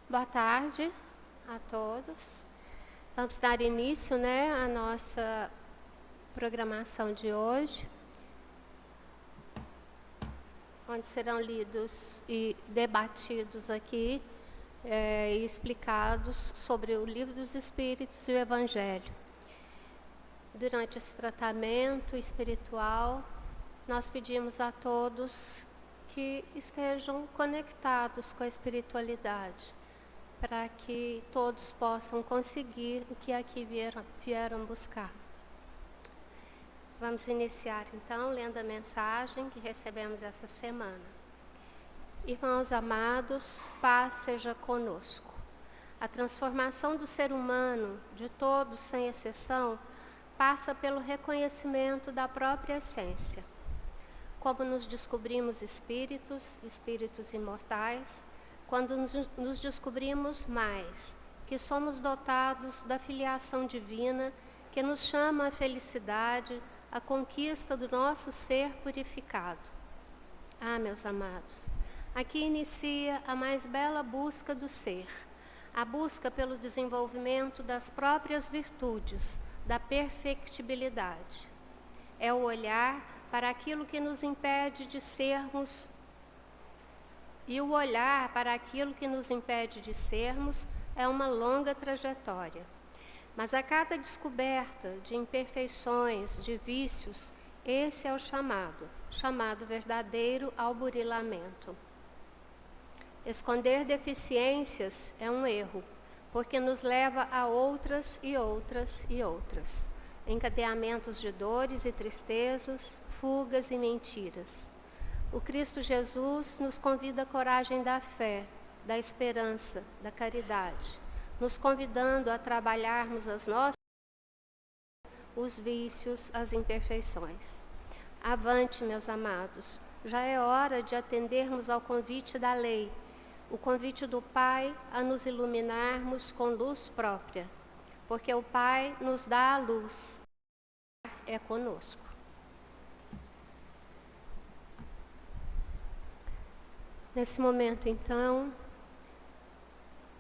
Boa tarde a todos. Vamos dar início, à nossa programação de hoje, onde serão lidos e debatidos aqui e explicados sobre o Livro dos Espíritos e o Evangelho. Durante esse tratamento espiritual, nós pedimos a todos que estejam conectados com a espiritualidade, para que todos possam conseguir o que aqui vieram buscar. Vamos iniciar então lendo a mensagem que recebemos essa semana. Irmãos amados, paz seja conosco. A transformação do ser humano, de todos sem exceção, passa pelo reconhecimento da própria essência. Como nos descobrimos espíritos imortais, quando nos descobrimos mais, que somos dotados da filiação divina, que nos chama à felicidade, à conquista do nosso ser purificado. Ah, meus amados, aqui inicia a mais bela busca do ser, a busca pelo desenvolvimento das próprias virtudes, da perfectibilidade. É o olhar para aquilo que nos impede de sermos. E o olhar para aquilo que nos impede de sermos é uma longa trajetória. Mas a cada descoberta de imperfeições, de vícios, esse é o chamado verdadeiro ao burilamento. Esconder deficiências é um erro, porque nos leva a outras e outras e outras. Encadeamentos de dores e tristezas, fugas e mentiras. O Cristo Jesus nos convida à coragem da fé, da esperança, da caridade, nos convidando a trabalharmos os vícios, as imperfeições. Avante, meus amados, já é hora de atendermos ao convite da lei, o convite do Pai a nos iluminarmos com luz própria, porque o Pai nos dá a luz, é conosco. Nesse momento, então,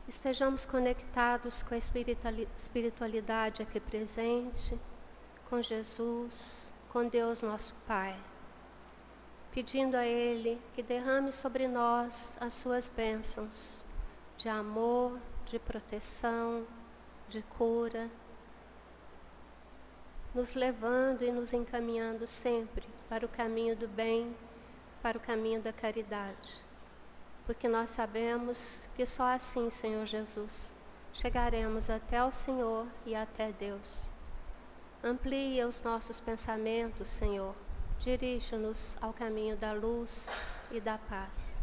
estejamos conectados com a espiritualidade aqui presente, com Jesus, com Deus nosso Pai, pedindo a Ele que derrame sobre nós as suas bênçãos de amor, de proteção, de cura, nos levando e nos encaminhando sempre para o caminho do bem, para o caminho da caridade. Porque nós sabemos que só assim, Senhor Jesus, chegaremos até o Senhor e até Deus. Amplia os nossos pensamentos, Senhor. Dirige-nos ao caminho da luz e da paz.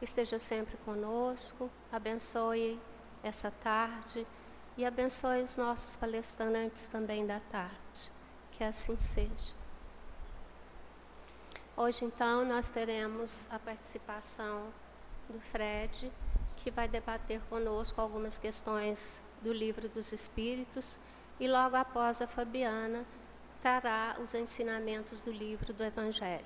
Esteja sempre conosco, abençoe essa tarde e abençoe os nossos palestrantes também da tarde. Que assim seja. Hoje, então, nós teremos a participação do Fred, que vai debater conosco algumas questões do Livro dos Espíritos, e logo após a Fabiana trará os ensinamentos do livro do Evangelho.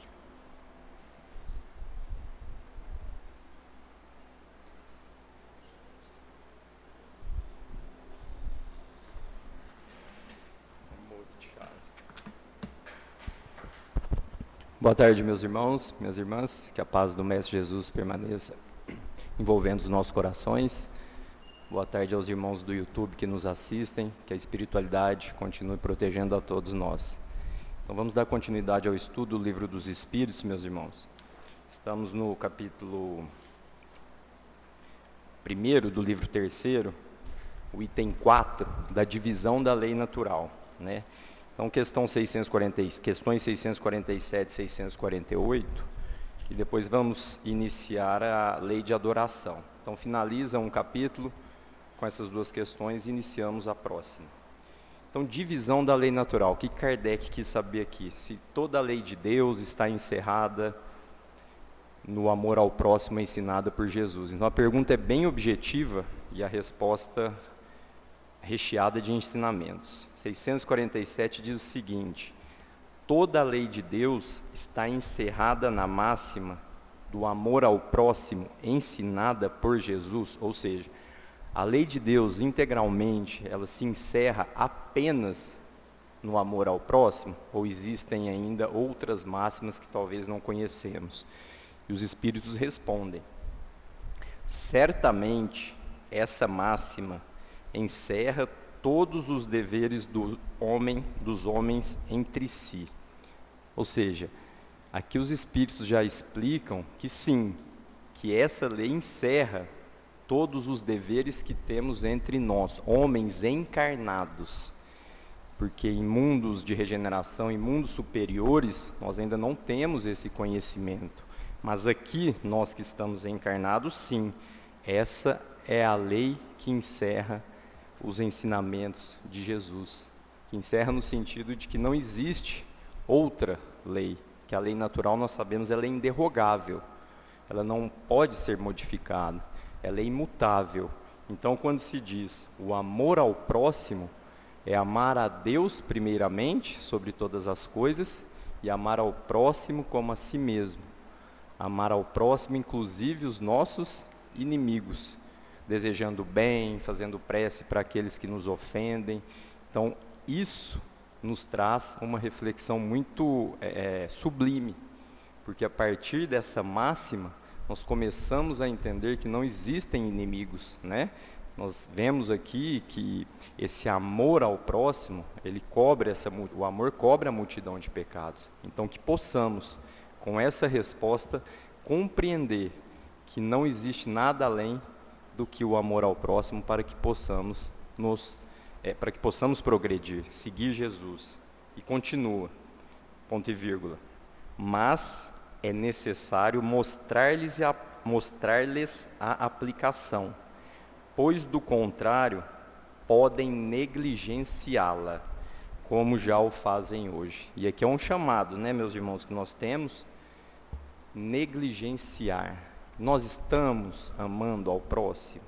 Boa tarde, meus irmãos, minhas irmãs, que a paz do Mestre Jesus permaneça envolvendo os nossos corações. Boa tarde aos irmãos do YouTube que nos assistem, que a espiritualidade continue protegendo a todos nós. Então vamos dar continuidade ao estudo do Livro dos Espíritos, meus irmãos. Estamos no capítulo 1º do livro 3º, o item 4 da divisão da lei natural, né? Então questões 647 e 648, e depois vamos iniciar a lei de adoração. Então finaliza um capítulo com essas duas questões e iniciamos a próxima. Então, divisão da lei natural. O que Kardec quis saber aqui? Se toda a lei de Deus está encerrada no amor ao próximo ensinada por Jesus. Então a pergunta é bem objetiva e a resposta recheada de ensinamentos. 647 diz o seguinte: toda a lei de Deus está encerrada na máxima do amor ao próximo ensinada por Jesus, ou seja, a lei de Deus integralmente, ela se encerra apenas no amor ao próximo, ou existem ainda outras máximas que talvez não conhecemos? E os Espíritos respondem: certamente essa máxima encerra todos os deveres dos homens entre si. Ou seja, aqui os Espíritos já explicam que sim, que essa lei encerra todos os deveres que temos entre nós, homens encarnados. Porque em mundos de regeneração, em mundos superiores, nós ainda não temos esse conhecimento. Mas aqui, nós que estamos encarnados, sim, essa é a lei que encerra os ensinamentos de Jesus. Que encerra no sentido de que não existe outra lei. Que a lei natural, nós sabemos, ela é inderrogável. Ela não pode ser modificada. Ela é imutável. Então, quando se diz o amor ao próximo, é amar a Deus primeiramente, sobre todas as coisas, e amar ao próximo como a si mesmo. Amar ao próximo, inclusive os nossos inimigos, desejando bem, fazendo prece para aqueles que nos ofendem. Então, isso nos traz uma reflexão muito sublime, porque a partir dessa máxima, nós começamos a entender que não existem inimigos, né? Nós vemos aqui que esse amor ao próximo, o amor cobre a multidão de pecados. Então, que possamos, com essa resposta, compreender que não existe nada além do que o amor ao próximo para que possamos progredir, seguir Jesus. E continua, ponto e vírgula. Mas é necessário mostrar-lhes a aplicação, pois do contrário, podem negligenciá-la, como já o fazem hoje. E aqui é um chamado, né, meus irmãos, que nós temos, negligenciar. Nós estamos amando ao próximo,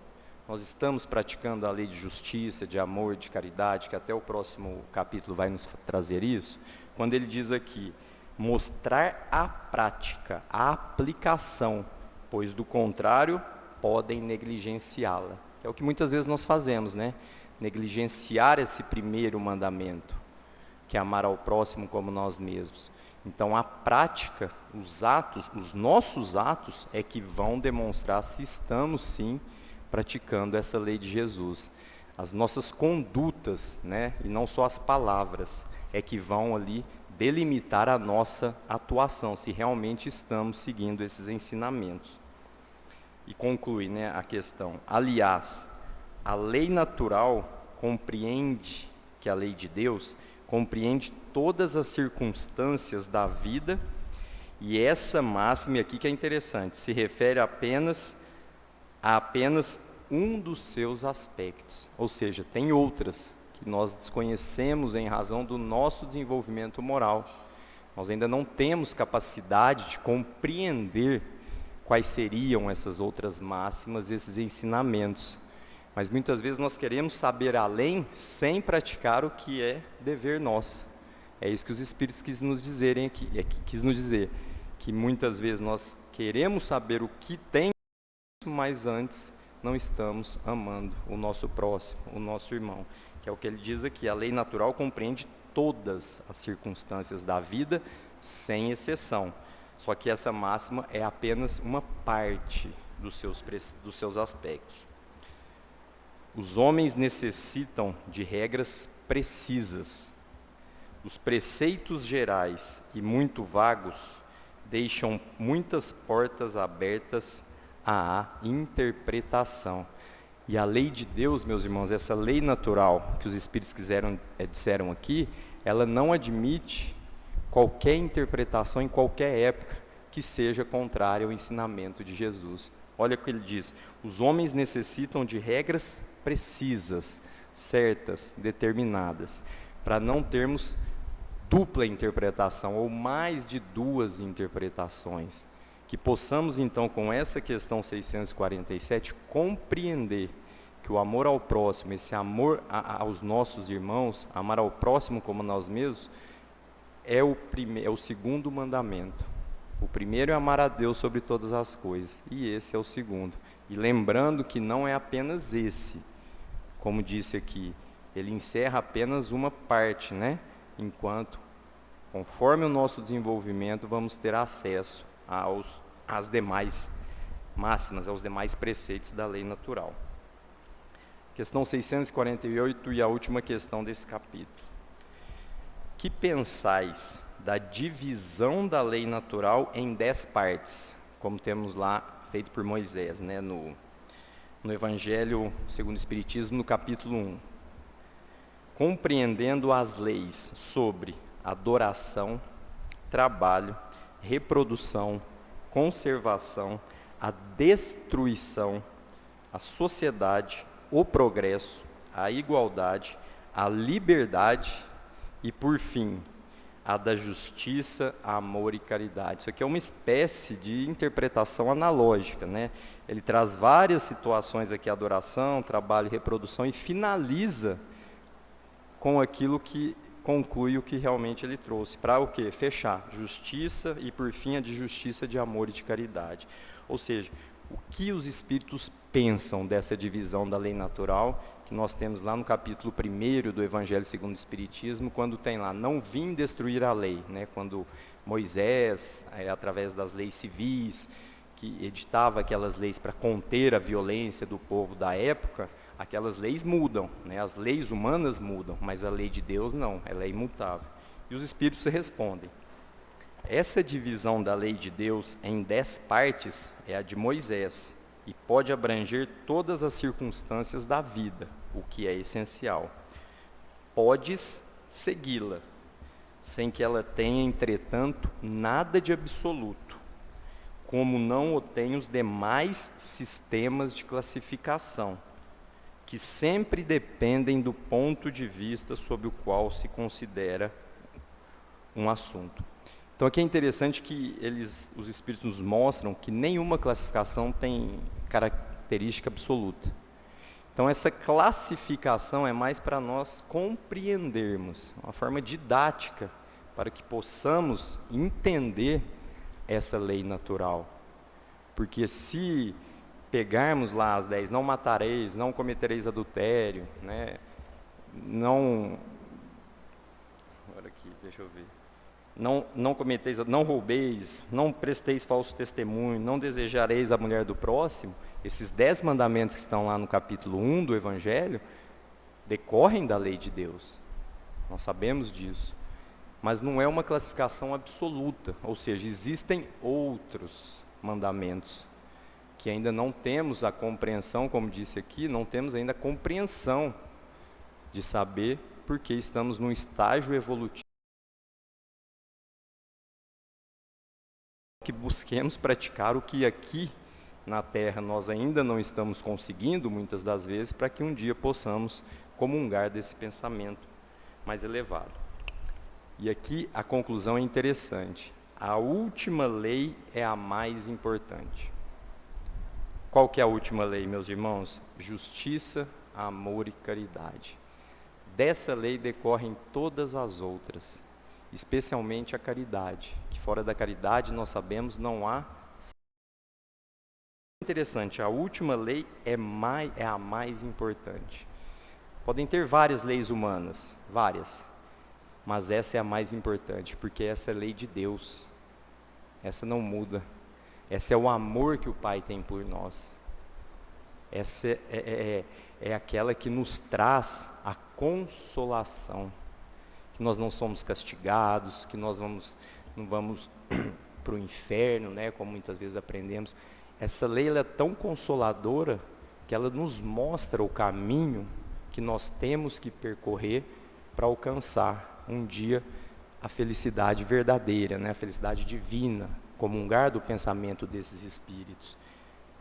nós estamos praticando a lei de justiça, de amor, de caridade, que até o próximo capítulo vai nos trazer isso, quando ele diz aqui, mostrar a prática, a aplicação, pois do contrário, podem negligenciá-la. É o que muitas vezes nós fazemos, né? Negligenciar esse primeiro mandamento, que é amar ao próximo como nós mesmos. Então, a prática, os atos, os nossos atos, é que vão demonstrar se estamos, sim, praticando essa lei de Jesus. As nossas condutas, né? E não só as palavras, é que vão ali delimitar a nossa atuação, se realmente estamos seguindo esses ensinamentos. E conclui, né, a questão. Aliás, a lei natural compreende, que a lei de Deus compreende todas as circunstâncias da vida, e essa máxima aqui que é interessante, se refere a apenas um dos seus aspectos. Ou seja, tem outras que nós desconhecemos em razão do nosso desenvolvimento moral. Nós ainda não temos capacidade de compreender quais seriam essas outras máximas, esses ensinamentos. Mas muitas vezes nós queremos saber além, sem praticar o que é dever nosso. É isso que os Espíritos quis nos dizer aqui, que muitas vezes nós queremos saber o que tem, mas antes não estamos amando o nosso próximo, o nosso irmão. Que é o que ele diz aqui, a lei natural compreende todas as circunstâncias da vida, sem exceção. Só que essa máxima é apenas uma parte dos seus aspectos. Os homens necessitam de regras precisas. Os preceitos gerais e muito vagos deixam muitas portas abertas à interpretação. E a lei de Deus, meus irmãos, essa lei natural que os Espíritos disseram aqui, ela não admite qualquer interpretação em qualquer época que seja contrária ao ensinamento de Jesus. Olha o que ele diz, os homens necessitam de regras precisas, certas, determinadas, para não termos dupla interpretação ou mais de duas interpretações. Que possamos então, com essa questão 647, compreender que o amor ao próximo, esse amor aos nossos irmãos, amar ao próximo como nós mesmos, é o segundo mandamento. O primeiro é amar a Deus sobre todas as coisas, e esse é o segundo. E lembrando que não é apenas esse, como disse aqui, ele encerra apenas uma parte, né? Enquanto, conforme o nosso desenvolvimento, vamos ter acesso às demais máximas, aos demais preceitos da lei natural. Questão 648 e a última questão desse capítulo. Que pensais da divisão da lei natural em 10 partes, como temos lá feito por Moisés, né, no Evangelho segundo o Espiritismo, no capítulo 1. Compreendendo as leis sobre adoração, trabalho, reprodução, conservação, a destruição, a sociedade, o progresso, a igualdade, a liberdade e, por fim, a da justiça, amor e caridade. Isso aqui é uma espécie de interpretação analógica, né? Ele traz várias situações aqui, adoração, trabalho e reprodução, e finaliza com aquilo que conclui o que realmente ele trouxe. Para o quê? Fechar. Justiça e, por fim, a de justiça, de amor e de caridade. Ou seja, o que os espíritos pensam dessa divisão da lei natural, que nós temos lá no capítulo 1 do Evangelho segundo o Espiritismo, quando tem lá, não vim destruir a lei, né? Quando Moisés, através das leis civis, que editava aquelas leis para conter a violência do povo da época, aquelas leis mudam, né? As leis humanas mudam, mas a lei de Deus não, ela é imutável. E os espíritos respondem, essa divisão da lei de Deus em 10 partes é a de Moisés, e pode abranger todas as circunstâncias da vida, o que é essencial. Podes segui-la, sem que ela tenha, entretanto, nada de absoluto, como não o têm os demais sistemas de classificação, que sempre dependem do ponto de vista sob o qual se considera um assunto. Então aqui é interessante que os espíritos nos mostram que nenhuma classificação tem característica absoluta. Então essa classificação é mais para nós compreendermos, uma forma didática, para que possamos entender essa lei natural. Porque se pegarmos lá as 10, não matareis, não cometereis adultério, né? Não cometeis, não roubeis, não presteis falso testemunho, não desejareis a mulher do próximo, esses 10 mandamentos que estão lá no capítulo 1 do Evangelho, decorrem da lei de Deus. Nós sabemos disso. Mas não é uma classificação absoluta, ou seja, existem outros mandamentos que ainda não temos a compreensão, como disse aqui, não temos ainda a compreensão de saber porque estamos num estágio evolutivo que busquemos praticar o que aqui na Terra nós ainda não estamos conseguindo, muitas das vezes, para que um dia possamos comungar desse pensamento mais elevado. E aqui a conclusão é interessante. A última lei é a mais importante. Qual que é a última lei, meus irmãos? Justiça, amor e caridade. Dessa lei decorrem todas as outras, especialmente a caridade, que fora da caridade nós sabemos não há. Interessante, a última lei é a mais importante. Podem ter várias leis humanas, várias, mas essa é a mais importante, porque essa é a lei de Deus. Essa não muda. Essa é o amor que o Pai tem por nós. Essa é aquela que nos traz a consolação. Que nós não somos castigados, que nós não vamos para o inferno, né, como muitas vezes aprendemos. Essa lei ela é tão consoladora que ela nos mostra o caminho que nós temos que percorrer para alcançar um dia a felicidade verdadeira, né, a felicidade divina, comungar do pensamento desses espíritos.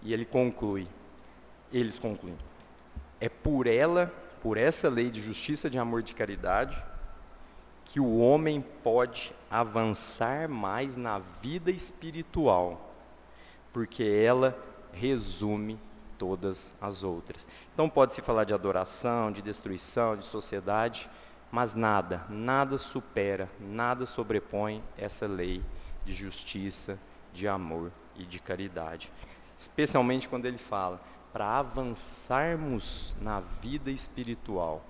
E eles concluem, é por essa lei de justiça, de amor e de caridade, que o homem pode avançar mais na vida espiritual, porque ela resume todas as outras. Então pode-se falar de adoração, de destruição, de sociedade, mas nada supera, nada sobrepõe essa lei de justiça de amor e de caridade. Especialmente quando ele fala, para avançarmos na vida espiritual.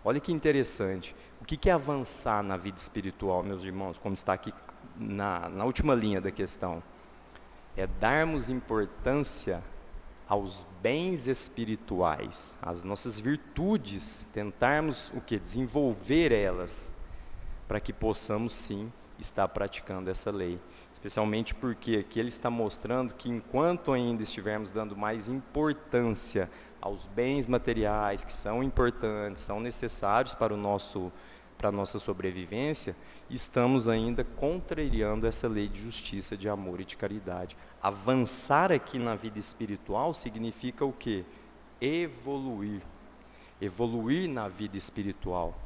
Olha que interessante. O que é avançar na vida espiritual, meus irmãos? Como está aqui na última linha da questão. É darmos importância aos bens espirituais, às nossas virtudes, tentarmos o que? Desenvolver elas, para que possamos sim estar praticando essa lei. Especialmente porque aqui ele está mostrando que enquanto ainda estivermos dando mais importância aos bens materiais, que são importantes, são necessários para a nossa sobrevivência, estamos ainda contrariando essa lei de justiça, de amor e de caridade. Avançar aqui na vida espiritual significa o quê? Evoluir. Evoluir na vida espiritual.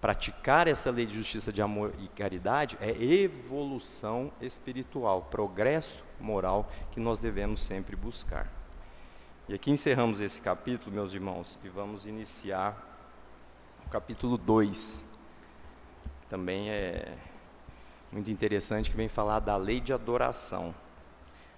Praticar essa lei de justiça, de amor e caridade é evolução espiritual, progresso moral que nós devemos sempre buscar. E aqui encerramos esse capítulo, meus irmãos, e vamos iniciar o capítulo 2. Também é muito interessante, que vem falar da lei de adoração.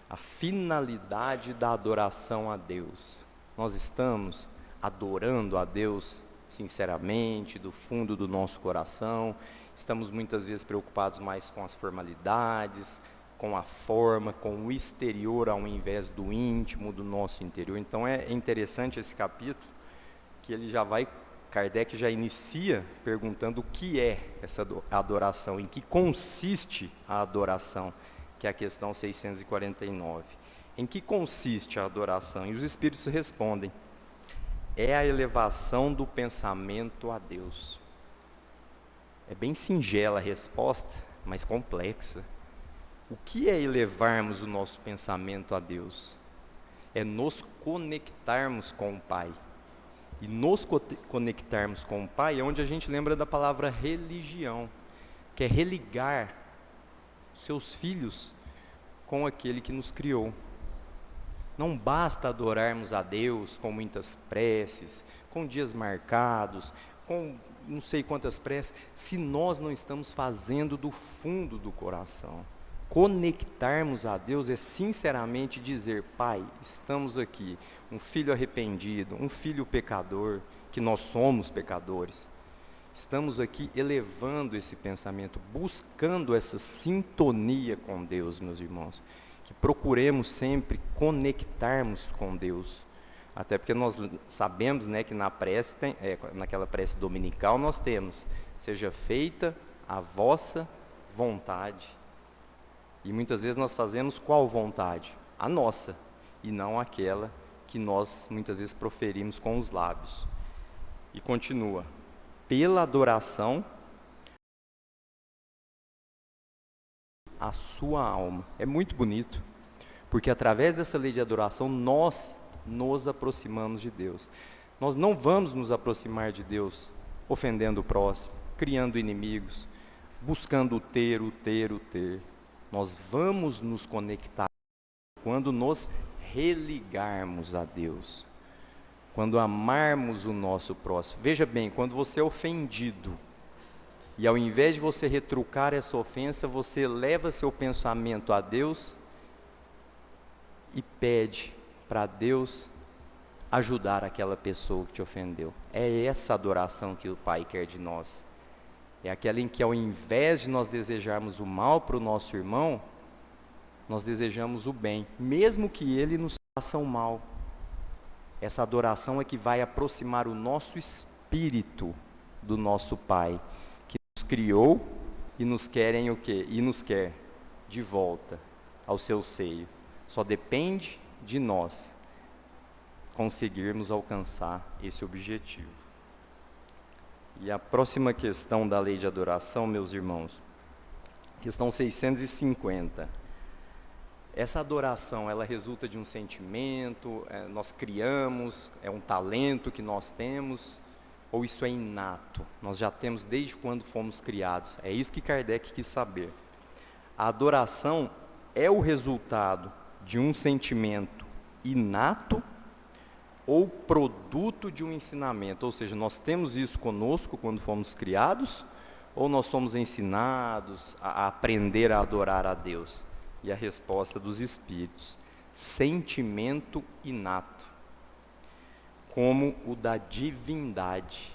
A finalidade da adoração a Deus. Nós estamos adorando a Deus sinceramente, do fundo do nosso coração. Estamos muitas vezes preocupados mais com as formalidades, com a forma, com o exterior ao invés do íntimo, do nosso interior. Então é interessante esse capítulo, que ele já vai, Kardec já inicia perguntando o que é essa adoração, em que consiste a adoração, que é a questão 649. Em que consiste a adoração? E os Espíritos respondem, é a elevação do pensamento a Deus. É bem singela a resposta, mas complexa. O que é elevarmos o nosso pensamento a Deus? É nos conectarmos com o Pai. E nos conectarmos com o Pai é onde a gente lembra da palavra religião, que é religar seus filhos com aquele que nos criou. Não basta adorarmos a Deus com muitas preces, com dias marcados, com não sei quantas preces, se nós não estamos fazendo do fundo do coração. Conectarmos a Deus é sinceramente dizer, Pai, estamos aqui, um filho arrependido, um filho pecador, que nós somos pecadores. Estamos aqui elevando esse pensamento, buscando essa sintonia com Deus, meus irmãos. Que procuremos sempre conectarmos com Deus. Até porque nós sabemos, né, que na prece, naquela prece dominical, nós temos, seja feita a vossa vontade. E muitas vezes nós fazemos qual vontade? A nossa, e não aquela que nós muitas vezes proferimos com os lábios. E continua, pela adoração, a sua alma. É muito bonito, porque através dessa lei de adoração nós nos aproximamos de Deus. Nós não vamos nos aproximar de Deus ofendendo o próximo, criando inimigos, buscando o ter. Nós vamos nos conectar quando nos religarmos a Deus, quando amarmos o nosso próximo. Veja bem, quando você é ofendido, e ao invés de você retrucar essa ofensa, você leva seu pensamento a Deus e pede para Deus ajudar aquela pessoa que te ofendeu. É essa adoração que o Pai quer de nós. É aquela em que ao invés de nós desejarmos o mal para o nosso irmão, nós desejamos o bem, mesmo que ele nos faça o mal. Essa adoração é que vai aproximar o nosso espírito do nosso Pai, criou e nos querem o quê? E nos quer de volta ao seu seio. Só depende de nós conseguirmos alcançar esse objetivo. E a próxima questão da lei de adoração, meus irmãos, questão 650. Essa adoração, ela resulta de um sentimento, nós criamos, é um talento que nós temos, ou isso é inato? Nós já temos desde quando fomos criados. É isso que Kardec quis saber. A adoração é o resultado de um sentimento inato ou produto de um ensinamento. Ou seja, nós temos isso conosco quando fomos criados, ou nós somos ensinados a aprender a adorar a Deus. e a resposta dos espíritos. Sentimento inato, como o da divindade.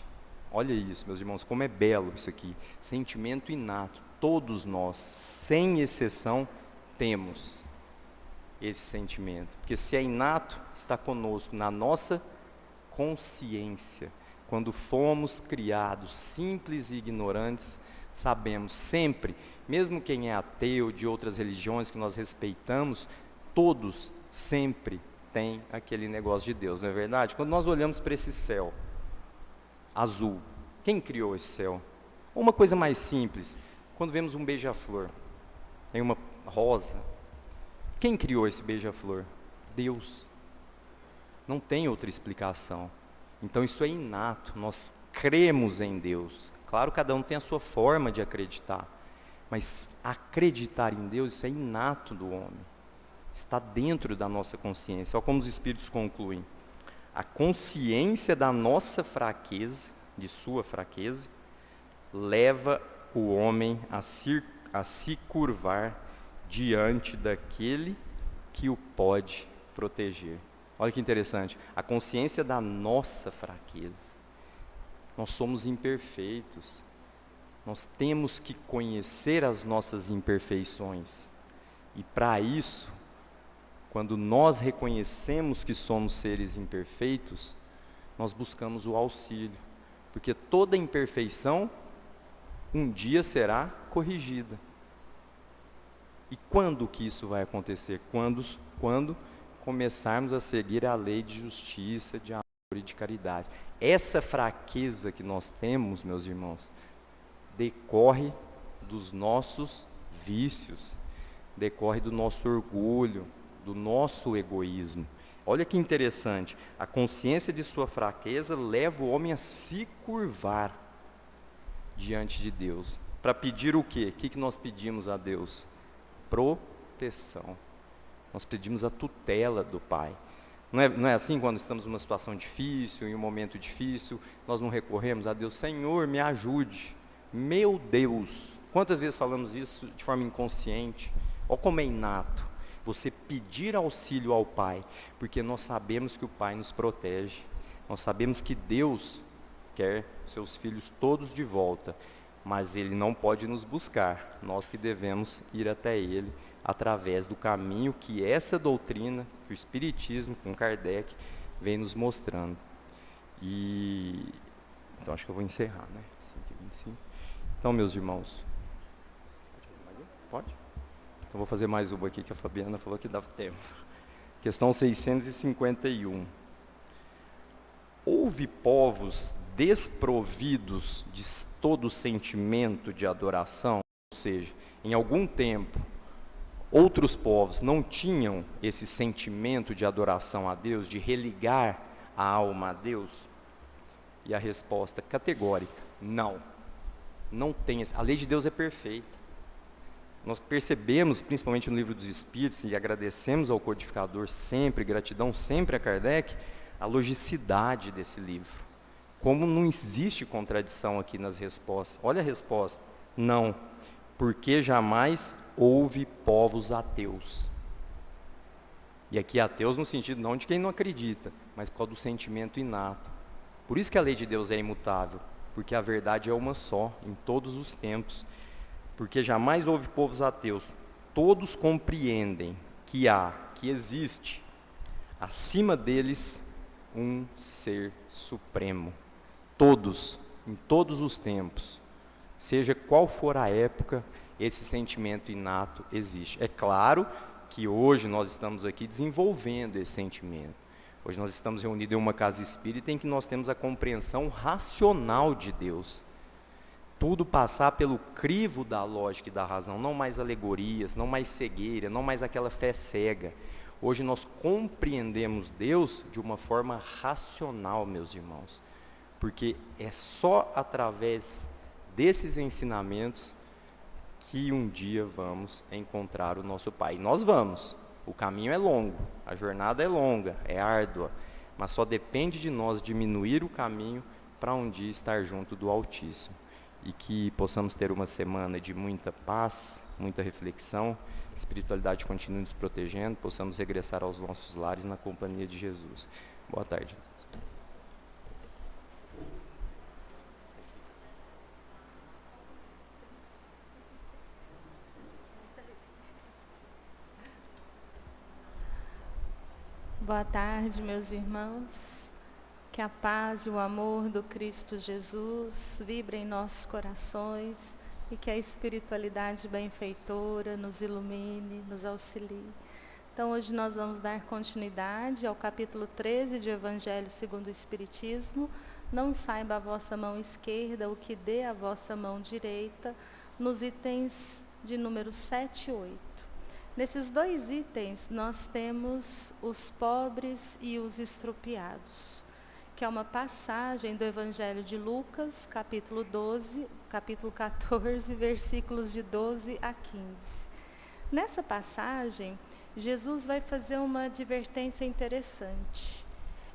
Olha isso, meus irmãos, como é belo isso aqui. Sentimento inato. Todos nós, sem exceção, temos esse sentimento. Porque se é inato, está conosco, na nossa consciência. Quando fomos criados simples e ignorantes, sabemos sempre, mesmo quem é ateu, de outras religiões que nós respeitamos, todos sempre têm aquele negócio de Deus, não é verdade? Quando nós olhamos para esse céu azul, quem criou esse céu? Uma coisa mais simples, quando vemos um beija-flor, em uma rosa, quem criou esse beija-flor? Deus. Não tem outra explicação. Então isso é inato, nós cremos em Deus. Claro, cada um tem a sua forma de acreditar, mas acreditar em Deus, isso é inato do homem. Está dentro da nossa consciência. Olha como os espíritos concluem. A consciência da nossa fraqueza, de sua fraqueza, leva o homem a se curvar diante daquele que o pode proteger. Olha que interessante. A consciência da nossa fraqueza. Nós somos imperfeitos. Nós temos que conhecer as nossas imperfeições. E para isso, quando nós reconhecemos que somos seres imperfeitos, nós buscamos o auxílio. Porque toda imperfeição, um dia será corrigida. E quando que isso vai acontecer? Quando começarmos a seguir a lei de justiça, de amor e de caridade. Essa fraqueza que nós temos, meus irmãos, decorre dos nossos vícios, decorre do nosso orgulho, do nosso egoísmo. Olha que interessante, a consciência de sua fraqueza leva o homem a se curvar diante de Deus. Para pedir o quê? O que nós pedimos a Deus? Proteção. Nós pedimos a tutela do Pai. Não é assim quando estamos numa situação difícil, em um momento difícil, nós não recorremos a Deus, Senhor, me ajude. Meu Deus, quantas vezes falamos isso de forma inconsciente? Olha como é inato. Você pedir auxílio ao Pai, porque nós sabemos que o Pai nos protege. Nós sabemos que Deus quer seus filhos todos de volta, mas Ele não pode nos buscar. Nós que devemos ir até Ele através do caminho que essa doutrina, que o Espiritismo, com Kardec, vem nos mostrando. Então acho que eu vou encerrar, né? 5h25. Então, meus irmãos, pode? Então vou fazer mais uma aqui que a Fabiana falou que dava tempo. Questão 651. Houve povos desprovidos de todo sentimento de adoração? Ou seja, em algum tempo, outros povos não tinham esse sentimento de adoração a Deus, de religar a alma a Deus? E a resposta categórica, não. Não tem. A lei de Deus é perfeita. Nós percebemos, principalmente no Livro dos Espíritos, e agradecemos ao codificador sempre, gratidão sempre a Kardec, a logicidade desse livro. Como não existe contradição aqui nas respostas. Olha a resposta. Não, porque jamais houve povos ateus. E aqui ateus no sentido não de quem não acredita, mas por causa do sentimento inato. Por isso que a lei de Deus é imutável, porque a verdade é uma só, em todos os tempos. Porque jamais houve povos ateus. Todos compreendem que existe, acima deles, um ser supremo. Todos, em todos os tempos, seja qual for a época, esse sentimento inato existe. É claro que hoje nós estamos aqui desenvolvendo esse sentimento. Hoje nós estamos reunidos em uma casa espírita em que nós temos a compreensão racional de Deus. Tudo passar pelo crivo da lógica e da razão, não mais alegorias, não mais cegueira, não mais aquela fé cega. Hoje nós compreendemos Deus de uma forma racional, meus irmãos, porque é só através desses ensinamentos que um dia vamos encontrar o nosso Pai. Nós vamos, o caminho é longo, a jornada é longa, é árdua, mas só depende de nós diminuir o caminho para um dia estar junto do Altíssimo. E que possamos ter uma semana de muita paz, muita reflexão, a espiritualidade continue nos protegendo, possamos regressar aos nossos lares na companhia de Jesus. Boa tarde. Boa tarde, meus irmãos. Que a paz e o amor do Cristo Jesus vibrem em nossos corações e que a espiritualidade benfeitora nos ilumine, nos auxilie. Então, hoje nós vamos dar continuidade ao capítulo 13 de Evangelho segundo o Espiritismo. Não saiba a vossa mão esquerda o que dê a vossa mão direita, nos itens de número 7 e 8. Nesses dois itens, nós temos os pobres e os estrupiados, que é uma passagem do Evangelho de Lucas, capítulo 14, versículos de 12 a 15. Nessa passagem, Jesus vai fazer uma advertência interessante.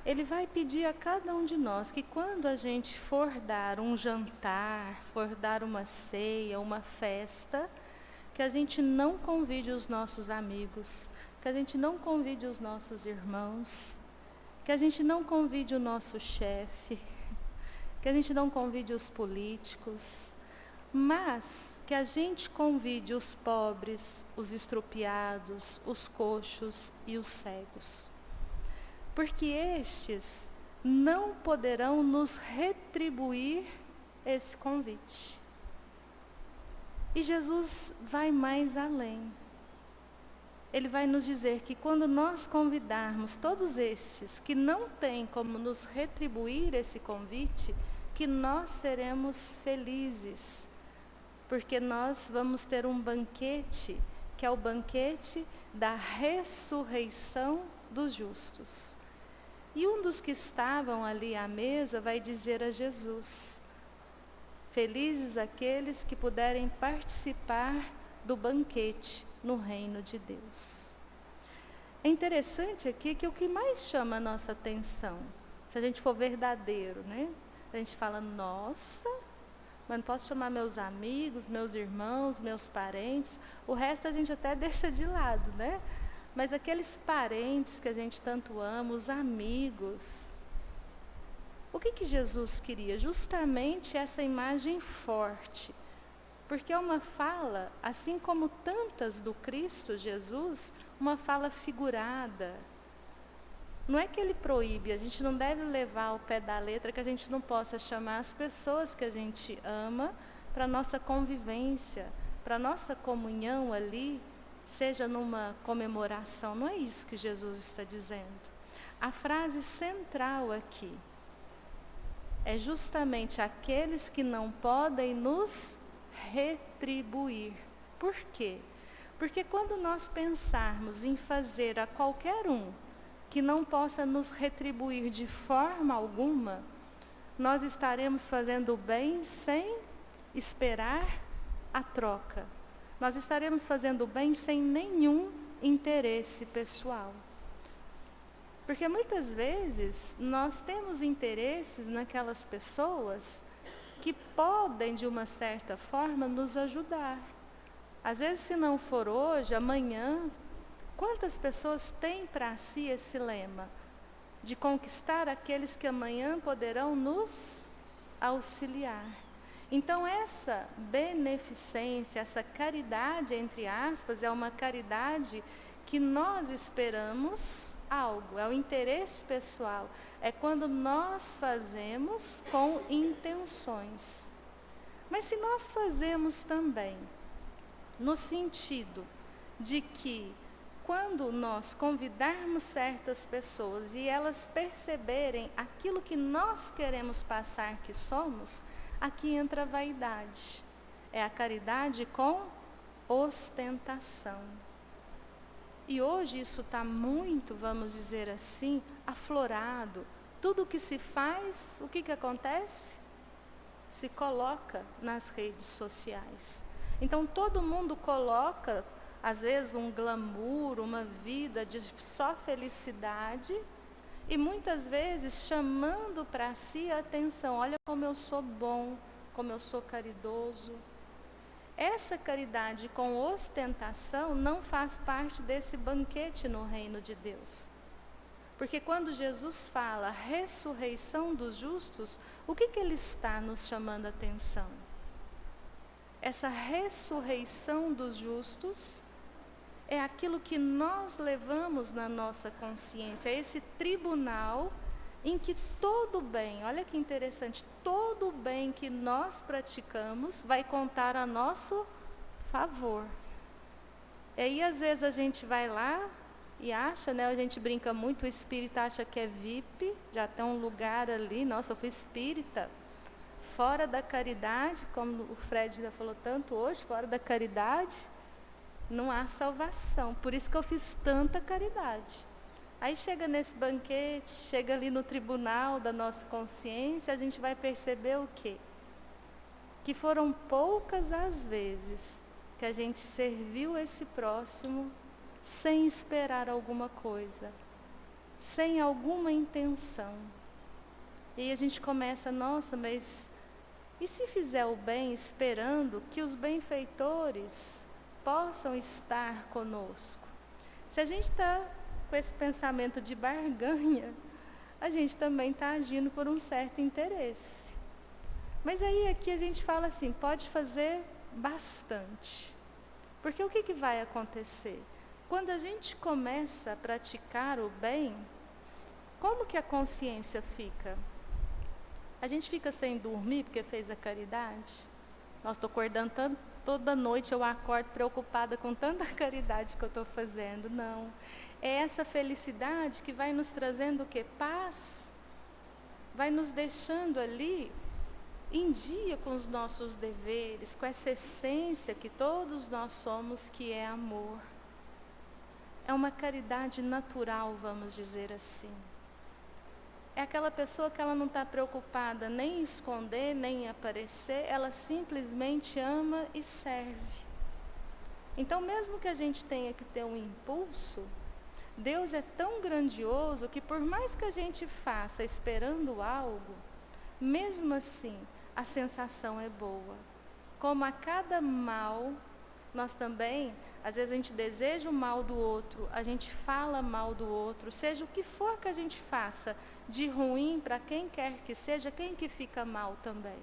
Ele vai pedir a cada um de nós que quando a gente for dar um jantar, for dar uma ceia, uma festa, que a gente não convide os nossos amigos, que a gente não convide os nossos irmãos, que a gente não convide o nosso chefe, que a gente não convide os políticos, mas que a gente convide os pobres, os estrupiados, os coxos e os cegos. Porque estes não poderão nos retribuir esse convite. E Jesus vai mais além. Ele vai nos dizer que quando nós convidarmos todos estes que não têm como nos retribuir esse convite, que nós seremos felizes, porque nós vamos ter um banquete, que é o banquete da ressurreição dos justos. E um dos que estavam ali à mesa vai dizer a Jesus: felizes aqueles que puderem participar do banquete no reino de Deus. É interessante aqui que o que mais chama a nossa atenção, se a gente for verdadeiro, né? A gente fala, nossa, mas não posso chamar meus amigos, meus irmãos, meus parentes, o resto a gente até deixa de lado, né? Mas aqueles parentes que a gente tanto ama, os amigos, o que Jesus queria? Justamente essa imagem forte. Porque é uma fala, assim como tantas do Cristo Jesus, uma fala figurada. Não é que ele proíbe, a gente não deve levar ao pé da letra que a gente não possa chamar as pessoas que a gente ama para a nossa convivência, para a nossa comunhão ali, seja numa comemoração. Não é isso que Jesus está dizendo. A frase central aqui é justamente aqueles que não podem nos retribuir. Por quê? Porque quando nós pensarmos em fazer a qualquer um que não possa nos retribuir de forma alguma, nós estaremos fazendo o bem sem esperar a troca. Nós estaremos fazendo o bem sem nenhum interesse pessoal. Porque muitas vezes nós temos interesses naquelas pessoas que podem, de uma certa forma, nos ajudar. Às vezes, se não for hoje, amanhã, quantas pessoas têm para si esse lema de conquistar aqueles que amanhã poderão nos auxiliar? Então, essa beneficência, essa caridade, entre aspas, é uma caridade que nós esperamos algo, é o interesse pessoal, é quando nós fazemos com intenções. Mas se nós fazemos também no sentido de que quando nós convidarmos certas pessoas e elas perceberem aquilo que nós queremos passar que somos, aqui entra a vaidade. É a caridade com ostentação. E hoje isso está muito, vamos dizer assim, aflorado. Tudo que se faz, o que acontece? Se coloca nas redes sociais. Então todo mundo coloca, às vezes, um glamour, uma vida de só felicidade, e muitas vezes chamando para si a atenção. Olha como eu sou bom, como eu sou caridoso. Essa caridade com ostentação não faz parte desse banquete no reino de Deus. Porque quando Jesus fala ressurreição dos justos, o que ele está nos chamando a atenção? Essa ressurreição dos justos é aquilo que nós levamos na nossa consciência, esse tribunal em que todo bem, olha que interessante, todo bem que nós praticamos vai contar a nosso favor. E aí às vezes a gente vai lá e acha, né, a gente brinca muito, o espírita acha que é VIP, já tem um lugar ali, nossa, eu fui espírita. Fora da caridade, como o Fred já falou tanto hoje, fora da caridade, não há salvação. Por isso que eu fiz tanta caridade. Aí chega nesse banquete, chega ali no tribunal da nossa consciência, a gente vai perceber o quê? Que foram poucas as vezes que a gente serviu esse próximo sem esperar alguma coisa, sem alguma intenção. E aí a gente começa, nossa, mas e se fizer o bem esperando que os benfeitores possam estar conosco? Se a gente está com esse pensamento de barganha, a gente também está agindo por um certo interesse. Mas aí aqui a gente fala assim, pode fazer bastante. Porque o que vai acontecer? Quando a gente começa a praticar o bem, como que a consciência fica? A gente fica sem dormir porque fez a caridade? Nossa, estou acordando toda noite, eu acordo preocupada com tanta caridade que eu estou fazendo. Não. É essa felicidade que vai nos trazendo o quê? Paz. Vai nos deixando ali em dia com os nossos deveres, com essa essência que todos nós somos, que é amor. É uma caridade natural, vamos dizer assim. É aquela pessoa que ela não está preocupada nem em esconder, nem em aparecer, ela simplesmente ama e serve. Então, mesmo que a gente tenha que ter um impulso, Deus é tão grandioso que por mais que a gente faça esperando algo, mesmo assim, a sensação é boa. Como a cada mal, nós também, às vezes a gente deseja o mal do outro, a gente fala mal do outro, seja o que for que a gente faça, de ruim para quem quer que seja, quem que fica mal também?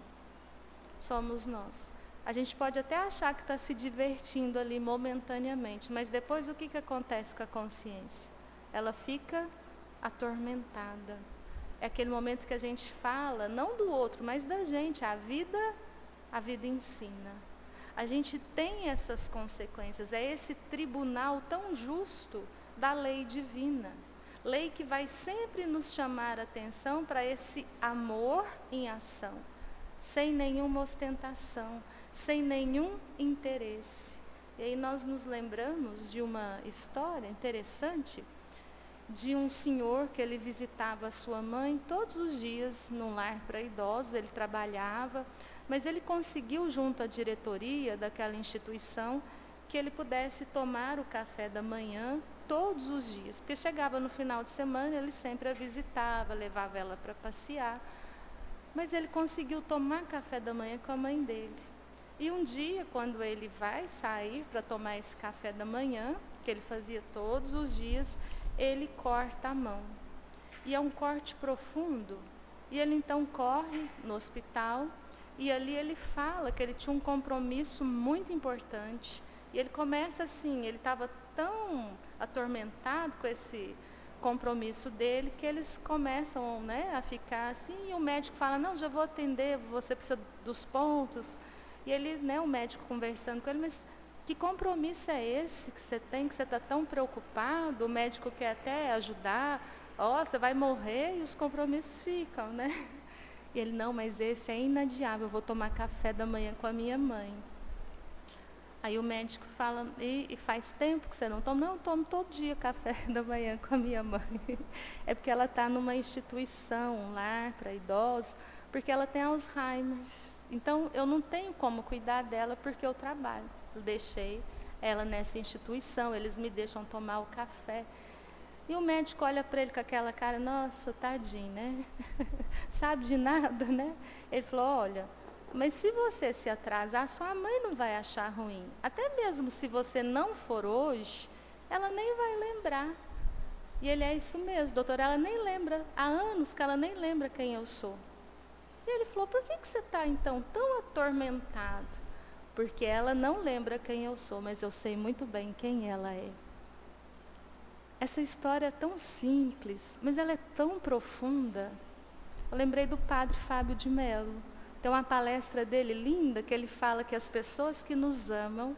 Somos nós. A gente pode até achar que está se divertindo ali momentaneamente, mas depois o que acontece com a consciência? Ela fica atormentada. É aquele momento que a gente fala, não do outro, mas da gente. A vida ensina. A gente tem essas consequências, é esse tribunal tão justo da lei divina. Lei que vai sempre nos chamar a atenção para esse amor em ação, sem nenhuma ostentação, sem nenhum interesse. E aí nós nos lembramos de uma história interessante, de um senhor que ele visitava a sua mãe todos os dias num lar para idosos, ele trabalhava, mas ele conseguiu junto à diretoria daquela instituição que ele pudesse tomar o café da manhã todos os dias, porque chegava no final de semana, ele sempre a visitava, levava ela para passear, mas ele conseguiu tomar café da manhã com a mãe dele. E um dia, quando ele vai sair para tomar esse café da manhã, que ele fazia todos os dias, ele corta a mão. E é um corte profundo. E ele então corre no hospital, e ali ele fala que ele tinha um compromisso muito importante. E ele começa assim, ele estava tão atormentado com esse compromisso dele, que eles começam, né, a ficar assim, e o médico fala, não, já vou atender, você precisa dos pontos. E ele, né, o médico conversando com ele, mas que compromisso é esse que você tem, que você está tão preocupado? O médico quer até ajudar, você vai morrer, e os compromissos ficam, né? E ele, não, mas esse é inadiável, eu vou tomar café da manhã com a minha mãe. Aí o médico fala, e faz tempo que você não toma? Não, eu tomo todo dia café da manhã com a minha mãe. É porque ela está numa instituição, um lar para idosos, porque ela tem Alzheimer. Então, eu não tenho como cuidar dela porque eu trabalho. Eu deixei ela nessa instituição, eles me deixam tomar o café. E o médico olha para ele com aquela cara, nossa, tadinho, né? Sabe de nada, né? Ele falou, olha, Mas se você se atrasar, sua mãe não vai achar ruim. Até mesmo se você não for hoje, ela nem vai lembrar. E ele, é isso mesmo, doutor, ela nem lembra, há anos que ela nem lembra quem eu sou. E ele falou, por que você está então tão atormentado? Porque ela não lembra quem eu sou, mas eu sei muito bem quem ela é. Essa história é tão simples, mas ela é tão profunda. Eu lembrei do padre Fábio de Mello. Tem uma palestra dele linda, que ele fala que as pessoas que nos amam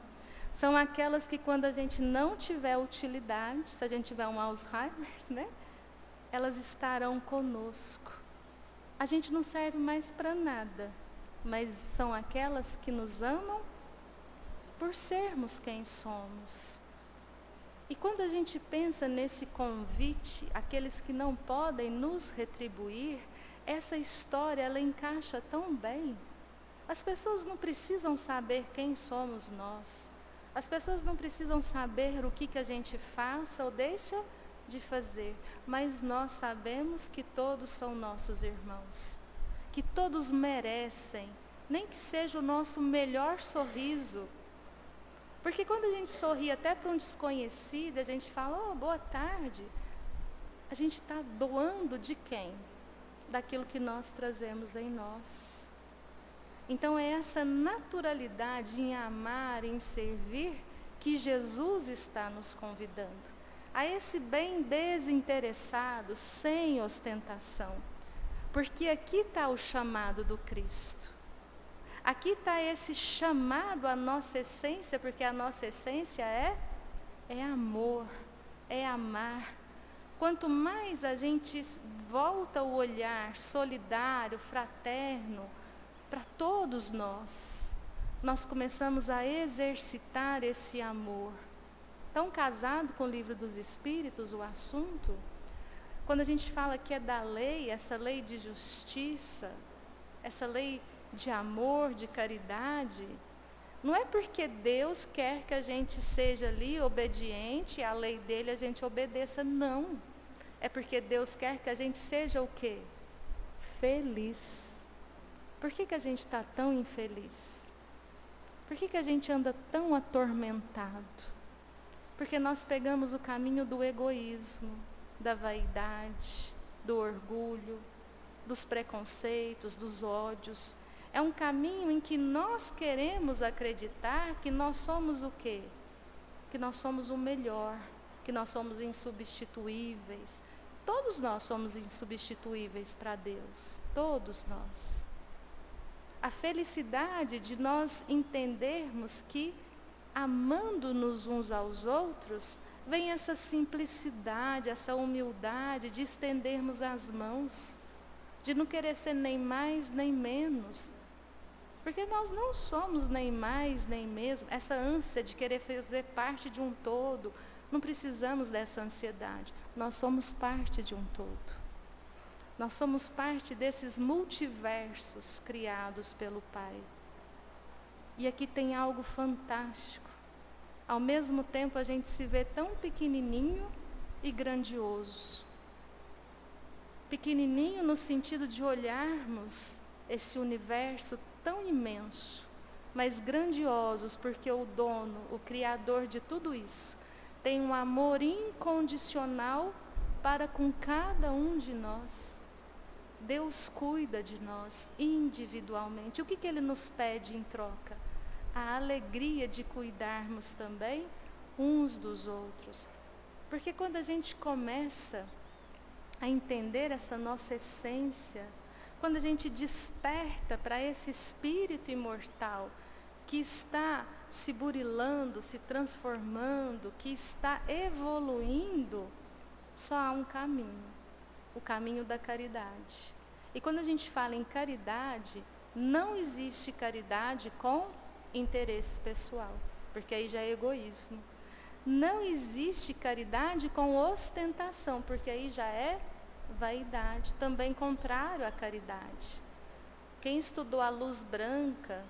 são aquelas que quando a gente não tiver utilidade, se a gente tiver um Alzheimer, né? Elas estarão conosco. A gente não serve mais para nada, mas são aquelas que nos amam por sermos quem somos. E quando a gente pensa nesse convite, aqueles que não podem nos retribuir, essa história, ela encaixa tão bem. As pessoas não precisam saber quem somos nós. As pessoas não precisam saber o que a gente faça ou deixa de fazer. Mas nós sabemos que todos são nossos irmãos. Que todos merecem, nem que seja o nosso melhor sorriso. Porque quando a gente sorri até para um desconhecido, a gente fala, oh, boa tarde. A gente está doando de quem? Daquilo que nós trazemos em nós. Então é essa naturalidade em amar, em servir, que Jesus está nos convidando. A esse bem desinteressado, sem ostentação. Porque aqui está o chamado do Cristo. Aqui está esse chamado à nossa essência, porque a nossa essência é amor, é amar. Quanto mais a gente volta o olhar solidário, fraterno, para todos nós começamos a exercitar esse amor. Tão casado com o Livro dos Espíritos, o assunto, quando a gente fala que é da lei, essa lei de justiça, essa lei de amor, de caridade, não é porque Deus quer que a gente seja ali obediente, a lei dele a gente obedeça, não. É porque Deus quer que a gente seja o quê? Feliz. Por que a gente está tão infeliz? Por que a gente anda tão atormentado? Porque nós pegamos o caminho do egoísmo, da vaidade, do orgulho, dos preconceitos, dos ódios. É um caminho em que nós queremos acreditar que nós somos o quê? Que nós somos o melhor, que nós somos insubstituíveis. Todos nós somos insubstituíveis para Deus, todos nós. A felicidade de nós entendermos que, amando-nos uns aos outros, vem essa simplicidade, essa humildade de estendermos as mãos, de não querer ser nem mais nem menos. Porque nós não somos nem mais nem mesmo, essa ânsia de querer fazer parte de um todo, não precisamos dessa ansiedade, nós somos parte de um todo. Nós somos parte desses multiversos criados pelo Pai. E aqui tem algo fantástico. Ao mesmo tempo a gente se vê tão pequenininho e grandioso. Pequenininho no sentido de olharmos esse universo tão imenso, mas grandiosos porque o dono, o criador de tudo isso, tem um amor incondicional para com cada um de nós. Deus cuida de nós individualmente. O que Ele nos pede em troca? A alegria de cuidarmos também uns dos outros. Porque quando a gente começa a entender essa nossa essência, quando a gente desperta para esse espírito imortal que está se burilando, se transformando, que está evoluindo, só há um caminho. O caminho da caridade. E quando a gente fala em caridade, não existe caridade com interesse pessoal, porque aí já é egoísmo. Não existe caridade com ostentação, porque aí já é vaidade, também contrário à caridade. Quem estudou a luz branca,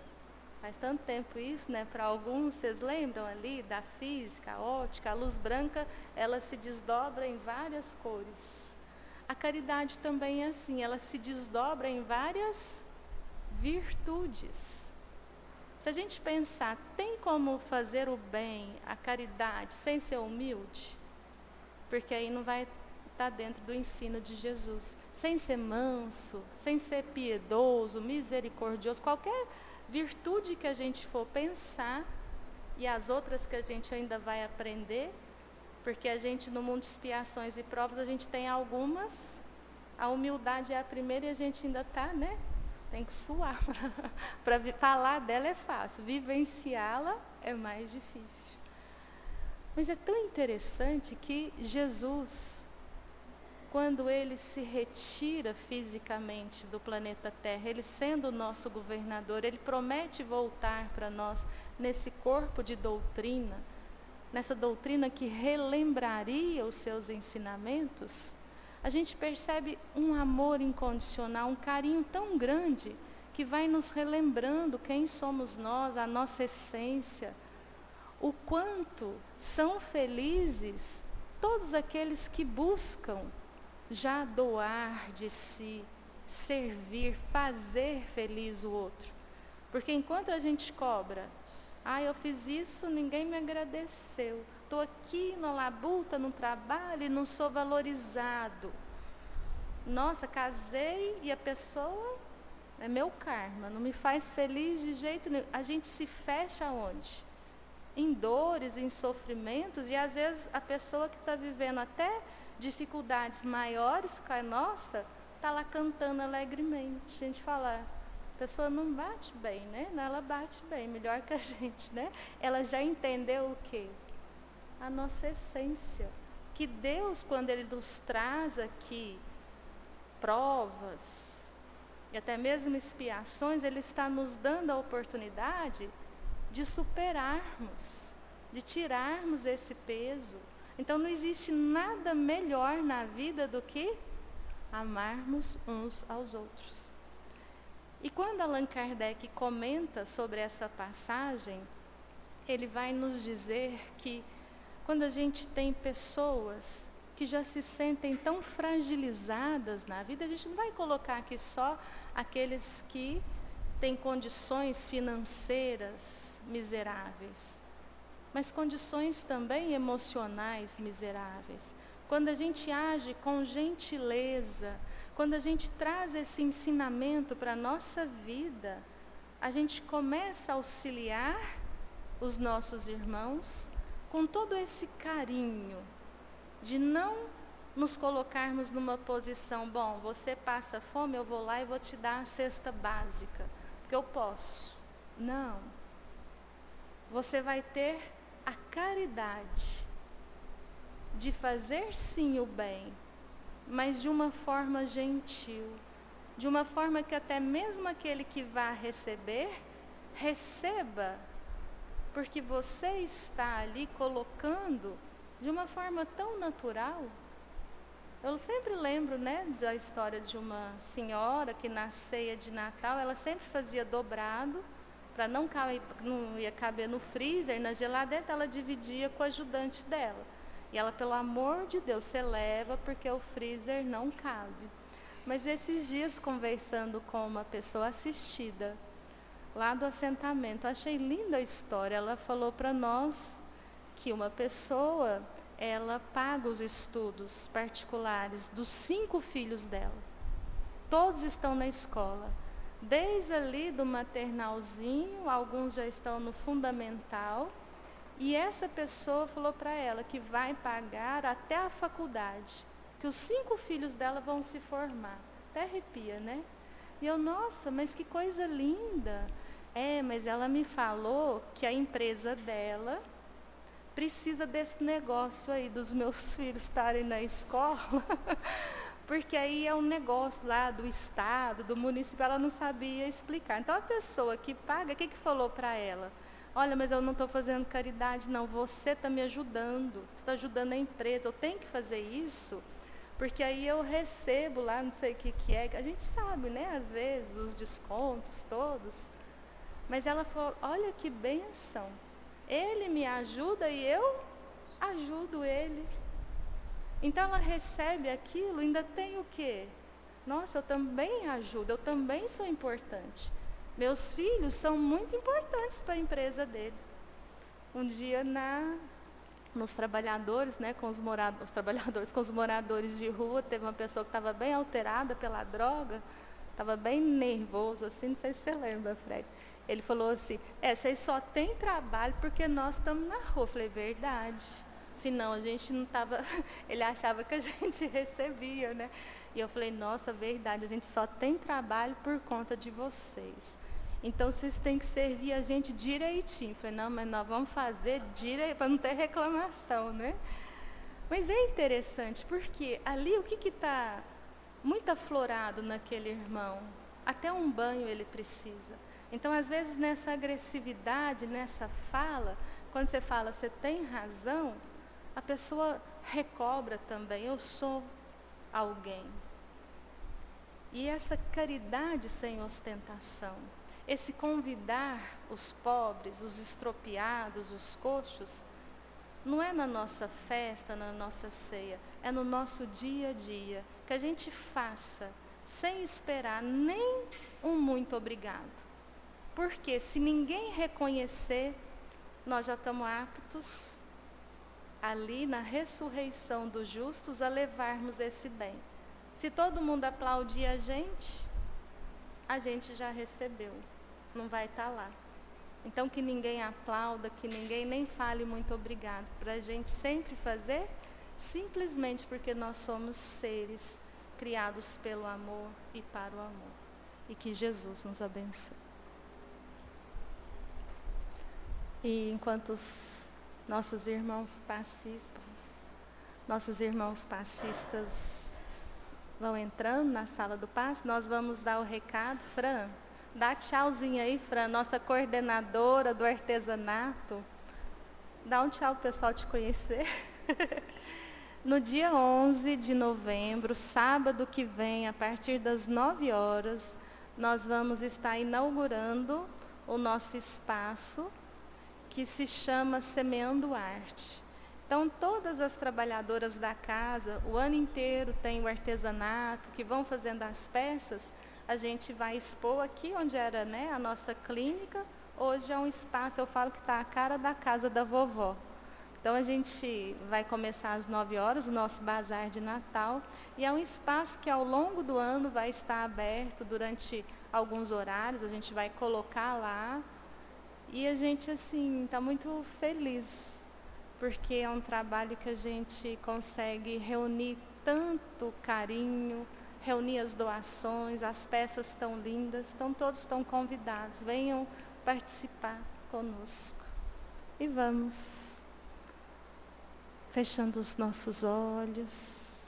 faz tanto tempo isso, né? Para alguns, vocês lembram ali da física, a ótica, a luz branca, ela se desdobra em várias cores. A caridade também é assim, ela se desdobra em várias virtudes. Se a gente pensar, tem como fazer o bem, a caridade, sem ser humilde? Porque aí não vai estar dentro do ensino de Jesus. Sem ser manso, sem ser piedoso, misericordioso, qualquer virtude que a gente for pensar, e as outras que a gente ainda vai aprender, porque a gente, no mundo de expiações e provas, a gente tem algumas, a humildade é a primeira e a gente ainda está, né? Tem que suar. Para falar dela é fácil, vivenciá-la é mais difícil. Mas é tão interessante que Jesus, quando ele se retira fisicamente do planeta Terra, ele sendo o nosso governador, ele promete voltar para nós nesse corpo de doutrina, nessa doutrina que relembraria os seus ensinamentos. A gente percebe um amor incondicional, um carinho tão grande, que vai nos relembrando quem somos nós, a nossa essência, o quanto são felizes todos aqueles que buscam já doar de si, servir, fazer feliz o outro. Porque enquanto a gente cobra, eu fiz isso, ninguém me agradeceu, estou aqui na labuta, no trabalho e não sou valorizado. Nossa, casei e a pessoa é meu karma, não me faz feliz de jeito nenhum. A gente se fecha onde? Em dores, em sofrimentos, e às vezes a pessoa que está vivendo até dificuldades maiores que a nossa, está lá cantando alegremente. A gente fala, a pessoa não bate bem, né? Não, ela bate bem, melhor que a gente, né? Ela já entendeu o quê? A nossa essência. Que Deus, quando Ele nos traz aqui provas, e até mesmo expiações, Ele está nos dando a oportunidade de superarmos, de tirarmos esse peso. Então não existe nada melhor na vida do que amarmos uns aos outros. E quando Allan Kardec comenta sobre essa passagem, ele vai nos dizer que quando a gente tem pessoas que já se sentem tão fragilizadas na vida, a gente não vai colocar aqui só aqueles que têm condições financeiras miseráveis, mas condições também emocionais miseráveis. Quando a gente age com gentileza, quando a gente traz esse ensinamento para a nossa vida, a gente começa a auxiliar os nossos irmãos com todo esse carinho, de não nos colocarmos numa posição, bom, você passa fome, eu vou lá e vou te dar a cesta básica, porque eu posso. Não. Você vai ter a caridade de fazer sim o bem, mas de uma forma gentil, de uma forma que até mesmo aquele que vá receber, receba, porque você está ali colocando de uma forma tão natural. Eu sempre lembro, né, da história de uma senhora que na ceia de Natal, ela sempre fazia dobrado, para não ia caber no freezer, na geladeira, ela dividia com o ajudante dela. E ela, pelo amor de Deus, você leva porque o freezer não cabe. Mas esses dias, conversando com uma pessoa assistida, lá do assentamento, achei linda a história. Ela falou para nós que uma pessoa, ela paga os estudos particulares dos 5 filhos dela. Todos estão na escola. Desde ali do maternalzinho, alguns já estão no fundamental. E essa pessoa falou para ela que vai pagar até a faculdade, que os 5 filhos dela vão se formar. Até arrepia, né? E eu, nossa, mas que coisa linda. Mas ela me falou que a empresa dela precisa desse negócio aí, dos meus filhos estarem na escola, porque aí é um negócio lá do estado, do município, ela não sabia explicar. Então a pessoa que paga, o que falou para ela? Olha, mas eu não estou fazendo caridade, não, você está me ajudando, você está ajudando a empresa, eu tenho que fazer isso, porque aí eu recebo lá, não sei o que é, a gente sabe, né, às vezes, os descontos todos. Mas ela falou, olha que bênção, ele me ajuda e eu ajudo ele. Então ela recebe aquilo, ainda tem o quê? Nossa, eu também ajudo, eu também sou importante. Meus filhos são muito importantes para a empresa dele. Um dia nos trabalhadores, né, com os moradores de rua, teve uma pessoa que estava bem alterada pela droga, estava bem nervoso, assim, não sei se você lembra, Fred. Ele falou assim, vocês só têm trabalho porque nós estamos na rua. Eu falei, verdade. Senão a gente não estava, ele achava que a gente recebia, né? E eu falei, nossa, verdade, a gente só tem trabalho por conta de vocês. Então, vocês têm que servir a gente direitinho. Eu falei, não, mas nós vamos fazer direito, para não ter reclamação, né? Mas é interessante, porque ali o que está muito aflorado naquele irmão? Até um banho ele precisa. Então, às vezes, nessa agressividade, nessa fala, quando você fala, você tem razão, a pessoa recobra também, eu sou alguém. E essa caridade sem ostentação, esse convidar os pobres, os estropiados, os coxos, não é na nossa festa, na nossa ceia, é no nosso dia a dia, que a gente faça, sem esperar nem um muito obrigado. Porque se ninguém reconhecer, nós já estamos aptos, ali na ressurreição dos justos, a levarmos esse bem. Se todo mundo aplaudir a gente já recebeu, não vai estar lá. Então, que ninguém aplauda, que ninguém nem fale muito obrigado, para a gente sempre fazer, simplesmente porque nós somos seres criados pelo amor e para o amor. E que Jesus nos abençoe. E enquanto os nossos irmãos passistas vão entrando na sala do passe, nós vamos dar o recado. Fran, dá tchauzinho aí, Fran, nossa coordenadora do artesanato. Dá um tchau para o pessoal te conhecer. No dia 11 de novembro, sábado que vem, a partir das 9 horas, nós vamos estar inaugurando o nosso espaço, que se chama Semeando Arte. Então, todas as trabalhadoras da casa, o ano inteiro tem o artesanato, que vão fazendo as peças, a gente vai expor aqui, onde era, né, a nossa clínica. Hoje é um espaço, eu falo que está a cara da casa da vovó. Então, a gente vai começar às 9 horas, o nosso bazar de Natal, e é um espaço que ao longo do ano vai estar aberto durante alguns horários, a gente vai colocar lá. E a gente, assim, está muito feliz, porque é um trabalho que a gente consegue reunir tanto carinho, reunir as doações, as peças tão lindas, então todos estão convidados, venham participar conosco. E vamos fechando os nossos olhos,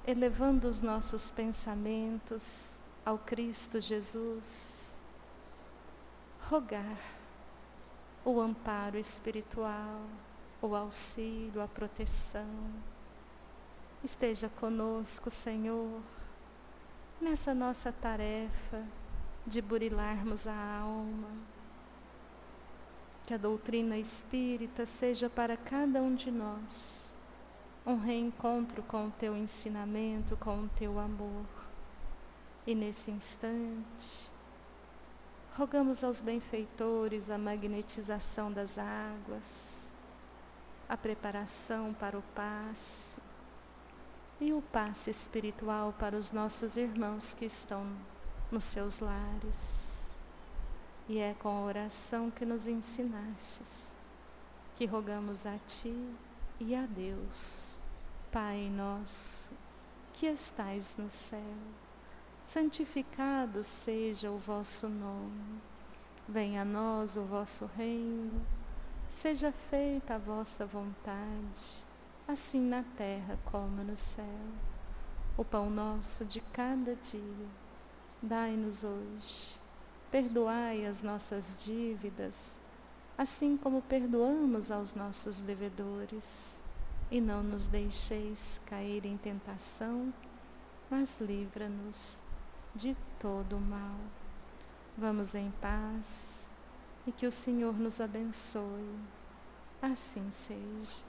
elevando os nossos pensamentos ao Cristo Jesus, rogar o amparo espiritual, o auxílio, a proteção. Esteja conosco, Senhor, nessa nossa tarefa de burilarmos a alma. Que a doutrina espírita seja para cada um de nós um reencontro com o Teu ensinamento, com o Teu amor. E nesse instante, rogamos aos benfeitores a magnetização das águas, a preparação para o passe e o passe espiritual para os nossos irmãos que estão nos seus lares. E é com a oração que nos ensinastes que rogamos a Ti e a Deus. Pai nosso, que estais no céu, santificado seja o vosso nome. Venha a nós o vosso reino. Seja feita a vossa vontade, assim na terra como no céu. O pão nosso de cada dia, dai-nos hoje. Perdoai as nossas dívidas, assim como perdoamos aos nossos devedores. E não nos deixeis cair em tentação, mas livra-nos de todo o mal. Vamos em paz e que o Senhor nos abençoe. Assim seja.